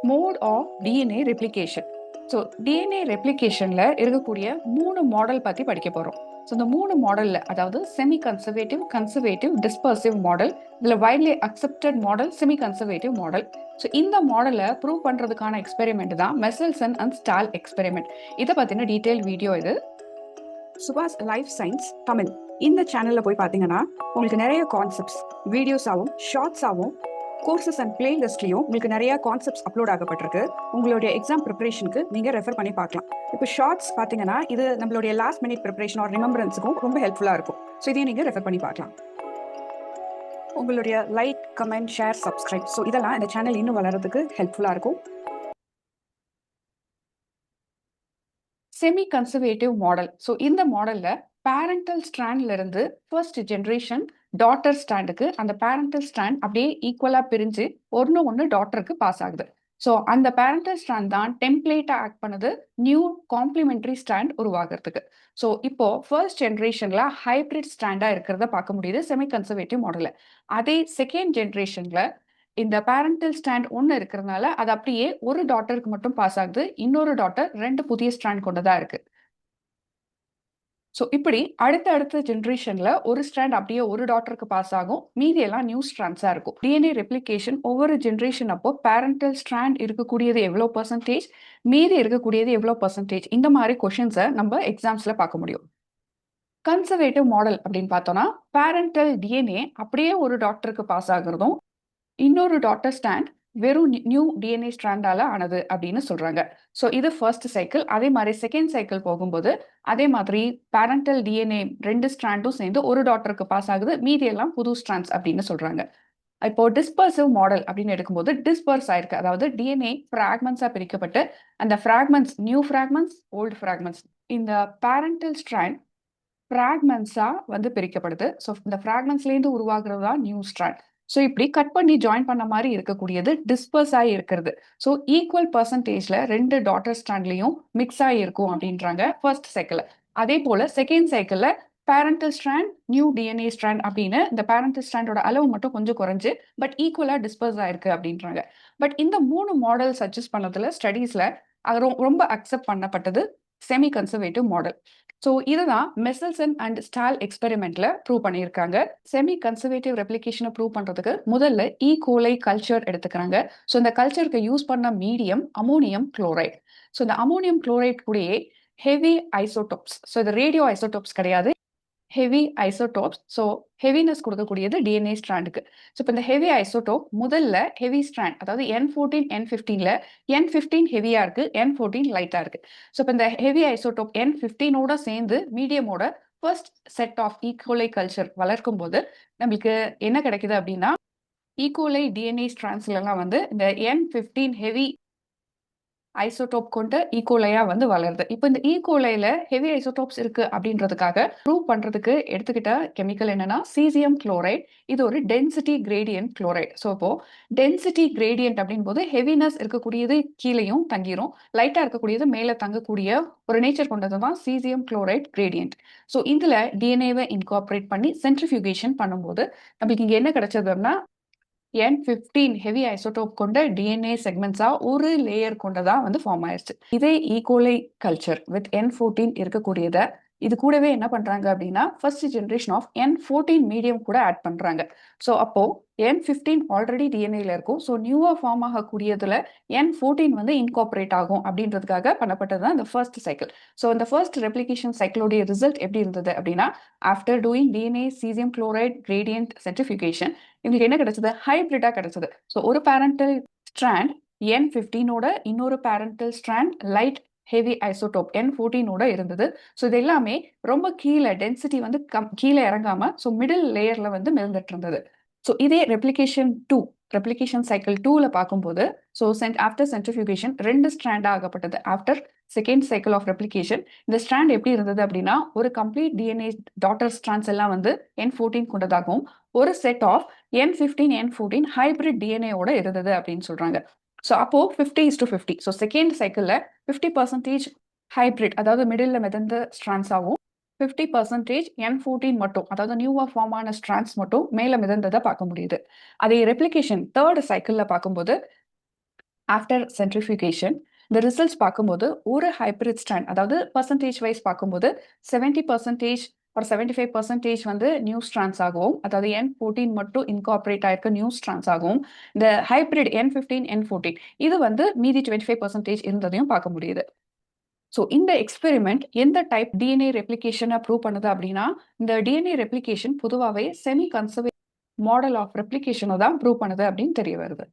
Mode of DNA replication. So DNA ரெப்ளிகேஷன்ல இருக்கக்கூடிய 3 model பத்தி படிக்க போறோம். ஸோ இந்த 3 மாடல்ல அதாவது semi conservative, conservative, dispersive model, இதுல widely accepted model, semi conservative model. So இந்த மாடலை ப்ரூவ் பண்றதுக்கான எக்ஸ்பெரிமெண்ட் தான் மெசல்சன் அண்ட் ஸ்டால் எக்ஸ்பெரிமெண்ட். இதை பத்தின டீடைல் வீடியோ இது. சுபாஷ் லைஃப் சயின்ஸ் தமிழ் இந்த சேனல்ல போய் பார்த்தீங்கன்னா உங்களுக்கு நிறைய கான்செப்ட்ஸ் வீடியோஸாகவும் ஷார்ட்ஸாகவும் கோர்சஸ் அண்ட் பிளேலிஸ்ட்லையும் உங்களுக்கு நிறைய கான்செப்ட்ஸ் அப்லோட் ஆகப்பட்டிருக்கு. உங்களுடைய எக்ஸாம் ப்ரிப்பரேஷனுக்கு நீங்கள் ரெஃபர் பண்ணி பார்க்கலாம். இப்போ ஷார்ட்ஸ் பார்த்தீங்கன்னா இது நம்மளுடைய லாஸ்ட் மினிட் ப்ரிப்பரேஷன் ஆர் ரிமெம்பரன்ஸுக்கும் ரொம்ப ஹெல்ப்ஃபுல்லாக இருக்கும். ஸோ இதையும் நீங்கள் ரெஃபர் பண்ணி பார்க்கலாம். உங்களுடைய like, comment, share, subscribe so இதெல்லாம் இந்த சேனல் இன்னும் வளர்கிறதுக்கு ஹெல்ப்ஃபுல்லாக இருக்கும். Semi conservative model. ஸோ இந்த மாடல்ல பேரண்டல் ஸ்ட்ராண்ட்ல இருந்து ஃபர்ஸ்ட் ஜென்ரேஷன் டாட்டர் ஸ்டாண்டுக்கு அந்த பேரண்டல் ஸ்ட்ராண்ட் அப்படியே ஈக்குவலா பிரிஞ்சு ஒன்று டாட்டருக்கு பாஸ் ஆகுது. ஸோ அந்த பேரண்டல் ஸ்ட்ராண்ட் தான் டெம்ப்ளேட்டா ஆக்ட் பண்ணுது நியூ காம்ப்ளிமெண்டரி ஸ்ட்ராண்ட் உருவாகிறதுக்கு. ஸோ இப்போ ஃபர்ஸ்ட் ஜென்ரேஷன்ல ஹைபிரிட் ஸ்ட்ராண்டா இருக்கிறத பார்க்க முடியுது செமி கன்சர்வேட்டிவ் மாடல்ல. அதே செகண்ட் ஜென்ரேஷன்ல இந்த பேரண்டல் ஸ்ட்ராண்ட் ஒன்று இருக்கிறதுனால அது அப்படியே ஒரு டாட்டருக்கு மட்டும் பாஸ் ஆகுது. இன்னொரு டாட்டர் 2 புதிய ஸ்ட்ராண்ட் கொண்டதா இருக்கு. ஸோ இப்படி அடுத்த ஜென்ரேஷன்ல ஒரு ஸ்ட்ராண்ட் அப்படியே ஒரு டாட்டருக்கு பாஸ் ஆகும், மீதி எல்லாம் நியூ ஸ்ட்ராண்ட்ஸா இருக்கும். டிஎன்ஏ ரெப்ளிகேஷன் ஒவ்வொரு ஜென்ரேஷன் அப்போ பேரண்டல் ஸ்ட்ராண்ட் இருக்கக்கூடியது எவ்வளோ பர்சன்டேஜ், மீதி இருக்கக்கூடியது எவ்வளோ பர்சன்டேஜ், இந்த மாதிரி கொஷின்ஸை நம்ம எக்ஸாம்ஸ்ல பார்க்க முடியும். கன்சர்வேட்டிவ் மாடல் அப்படின்னு பார்த்தோம்னா பேரண்டல் டிஎன்ஏ அப்படியே ஒரு டாட்டருக்கு பாஸ் ஆகுறதும் இன்னொரு டாட்டர் ஸ்டாண்ட் வெறும் நியூ டிஎன்ஏ ஸ்ட்ராண்டால ஆனது அப்படின்னு சொல்றாங்க. ஸோ இது ஃபர்ஸ்ட் சைக்கிள். அதே மாதிரி செகண்ட் சைக்கிள் போகும்போது அதே மாதிரி பேரண்டல் டிஎன்ஏ 2 ஸ்ட்ராண்டும் சேர்ந்து ஒரு டாட்டருக்கு பாஸ் ஆகுது, மீதி எல்லாம் புது ஸ்ட்ராண்ட்ஸ் அப்படின்னு சொல்றாங்க. இப்போ டிஸ்பர்சிவ் மாடல் அப்படின்னு எடுக்கும்போது டிஸ்பர்ஸ் ஆயிருக்கு, அதாவது டிஎன்ஏ ஃப்ராக்மெண்ட்ஸா பிரிக்கப்பட்டு அந்த fragments new fragments, old fragments, இந்த பேரண்டல் ஸ்ட்ராண்ட் ஃப்ராக்மெண்ட்ஸா வந்து பிரிக்கப்படுது. ஸோ இந்த ஃப்ராக்மெண்ட்ஸ்லேருந்து உருவாகிறது தான் நியூ ஸ்ட்ராண்ட். ஸோ இப்படி கட் பண்ணி ஜாயின் பண்ண மாதிரி இருக்கக்கூடியது டிஸ்பர்ஸ் ஆகி இருக்கிறது. ஸோ ஈக்குவல் பர்சன்டேஜ்ல 2 டாட்டர் ஸ்ட்ராண்ட்லையும் மிக்ஸ் ஆகி இருக்கும் அப்படின்றாங்க ஃபர்ஸ்ட் சைக்கிள். அதே போல செகண்ட் சைக்கிள்ல parental strand, new DNA strand அப்படின்னு இந்த பேரண்டல் ஸ்ட்ராண்டோட அளவு மட்டும் கொஞ்சம் குறைஞ்சு பட் ஈக்குவலா டிஸ்பர்ஸ் ஆயிருக்கு அப்படின்றாங்க. பட் இந்த 3 மாடல் சஜஸ்ட் பண்ணதுல ஸ்டடீஸ்ல அது ரொம்ப அக்செப்ட் பண்ணப்பட்டது செமி கன்சர்வேட்டிவ் மாடல். ஸோ இதுதான் மெசல்சன் அண்ட் ஸ்டால் எக்ஸ்பெரிமெண்ட்ல ப்ரூவ் பண்ணியிருக்காங்க. செமி கன்சர்வேட்டிவ் ரெப்ளிகேஷனை ப்ரூவ் பண்றதுக்கு முதல்ல ஈ கோலை கல்ச்சர் எடுத்துக்கிறாங்க. ஸோ இந்த கல்ச்சருக்கு யூஸ் பண்ண மீடியம் அமோனியம் குளோரைட். ஸோ இந்த அமோனியம் குளோரைட் கூடயே ஹெவி ஐசோடோப்ஸ். ஸோ இது ரேடியோ ஐசோடோப்ஸ் கிடையாது, ஹெவி ஐசோடோப்ஸ். ஸோ ஹெவினஸ் கொடுக்கக்கூடியது டிஎன்ஏ ஸ்ட்ராண்டுக்கு. ஸோ இப்போ இந்த ஹெவி ஐசோடோப் முதல்ல ஹெவி ஸ்ட்ராண்ட் அதாவது N14 N15ல N15 ஹெவியா இருக்கு, N14 லைட்டா இருக்கு. ஸோ இப்போ இந்த ஹெவி ஐசோடோப் N15ஓட சேர்ந்து மீடியமோட first set of E coli culture வளர்க்கும் போது நம்மளுக்கு என்ன கிடைக்குது அப்படின்னா ஈகோலை டிஎன்ஏ ஸ்ட்ராண்ட்ஸ்லாம் வந்து இந்த N15 ஹெவி ஐசோடோப் கொண்ட ஈகோலையா வந்து வளருது. இப்போ இந்த ஈகோலைல ஹெவி ஐசோடோப்ஸ் இருக்கு அப்படின்றதுக்காக ப்ரூவ் பண்றதுக்கு எடுத்துக்கிட்ட கெமிக்கல் என்னன்னா சீசியம் குளோரைட். இது ஒரு டென்சிட்டி கிரேடியன்ட் குளோரைட். ஸோ இப்போ டென்சிட்டி கிரேடியன்ட் அப்படின் போது ஹெவினஸ் இருக்கக்கூடியது கீழேயும் தங்கிரும், லைட்டா இருக்கக்கூடியது மேல தங்கக்கூடிய ஒரு நேச்சர் கொண்டது தான் சீசியம் குளோரைட் கிரேடியன்ட். ஸோ இதுல டிஎன்ஏவை இன்கார்பரேட் பண்ணி சென்ட்ரிஃபியூகேஷன் பண்ணும்போது நம்மளுக்கு இங்க என்ன கிடைச்சதுன்னா N15 ஹெவி ஐசோடோப் கொண்ட டிஎன்ஏ செக்மெண்ட்ஸா ஒரு லேயர் கொண்டதா வந்து ஃபார்ம் ஆயிருச்சு. இதே ஈகோலை கல்ச்சர் வித் N14 இருக்கக்கூடியத இது கூடவே என்ன பண்றாங்க அப்படின்னா first generation of N14 medium கூட ஆட் பண்றாங்க. ஸோ அப்போ N15 ஆல்ரெடி டிஎன்ஏல இருக்கும். ஸோ நியூவா ஃபார்ம் ஆகக்கூடியதுல N14 வந்து இன்கார்பரேட் ஆகும் அப்படின்றதுக்காக பண்ணப்பட்டது தான் இந்த ஃபர்ஸ்ட் சைக்கிள். ஸோ இந்த ஃபர்ஸ்ட் ரெப்ளிகேஷன் சைக்கிளோடைய ரிசல்ட் எப்படி இருந்தது அப்படின்னா after doing DNA caesium chloride gradient centrifugation இவங்களுக்கு என்ன கிடைச்சது, ஹைபிரிடா கிடைச்சது. ஸோ ஒரு பேரண்டல் ஸ்ட்ராண்ட் N15ஓட இன்னொரு parental strand light heavy isotope N14ஓட இருந்தது. ஸோ இது எல்லாமே ரொம்ப கீழே டென்சிட்டி வந்து கீழே இறங்காம ஸோ மிடில் லேயர்ல வந்து மிதந்துட்டு இருந்தது. ஸோ இதே ரெப்ளிகேஷன் சைக்கிள் 2ல பார்க்கும்போது ஸோ ஆஃப்டர் சென்ட்ரிஃபியூகேஷன் 2 ஸ்ட்ராண்டா ஆகப்பட்டது. After second cycle of replication இந்த ஸ்ட்ராண்ட் எப்படி இருந்தது அப்படின்னா ஒரு கம்ப்ளீட் டிஎன்ஏ டாட்டர் ஸ்ட்ராண்ட்ஸ் எல்லாம் வந்து N14 கொண்டதாகவும் ஒரு set of N15 N14 hybrid டிஎன்ஏவோட இருந்தது அப்படின்னு சொல்றாங்க. ஸோ அப்போ 50:50. ஸோ செகண்ட் சைக்கிள்ல 50% ஹைபிரிட் அதாவது மிடில் மிதந்த ஸ்ட்ராண்ட்ஸ் ஆகும், 50% N14 மட்டும் அதாவது நியூவா ஃபார்ம் ஆன ஸ்ட்ராண்ட்ஸ் மட்டும் மேல மிதந்ததை பார்க்க முடியுது. அதே ரெப்ளிகேஷன் தேர்ட் சைக்கிள்ல பார்க்கும்போது ஆஃப்டர் சென்ட்ரிஃபியூகேஷன் இந்த ரிசல்ட்ஸ் பார்க்கும்போது ஒரு ஹைப்ரிட் ஸ்ட்ராண்ட் அதாவது பர்சன்டேஜ் வைஸ் பார்க்கும்போது 70% ஒரு 75% வந்து நியூ ஸ்ட்ராண்ட்ஸ் ஆகவும் அதாவது N14 மட்டும் இன்கார்பரேட் ஆயிருக்க நியூ ஸ்ட்ராண்ட்ஸ் ஆகவும் இந்த ஹைப்ரிட் N15 N14 இது வந்து மீதி 25% இருந்ததையும் பார்க்க முடியுது. ஸோ இந்த எக்ஸ்பெரிமெண்ட் எந்த டைப் டிஎன்ஏ ரெப்ளிகேஷனை ப்ரூவ் பண்ணுது அப்படின்னா இந்த டிஎன்ஏ ரெப்ளிகேஷன் பொதுவாகவே செமி கன்சர்வே மாடல் ஆஃப் ரெப்ளிகேஷனை தான் ப்ரூவ் பண்ணுது அப்படின்னு தெரிய வருது.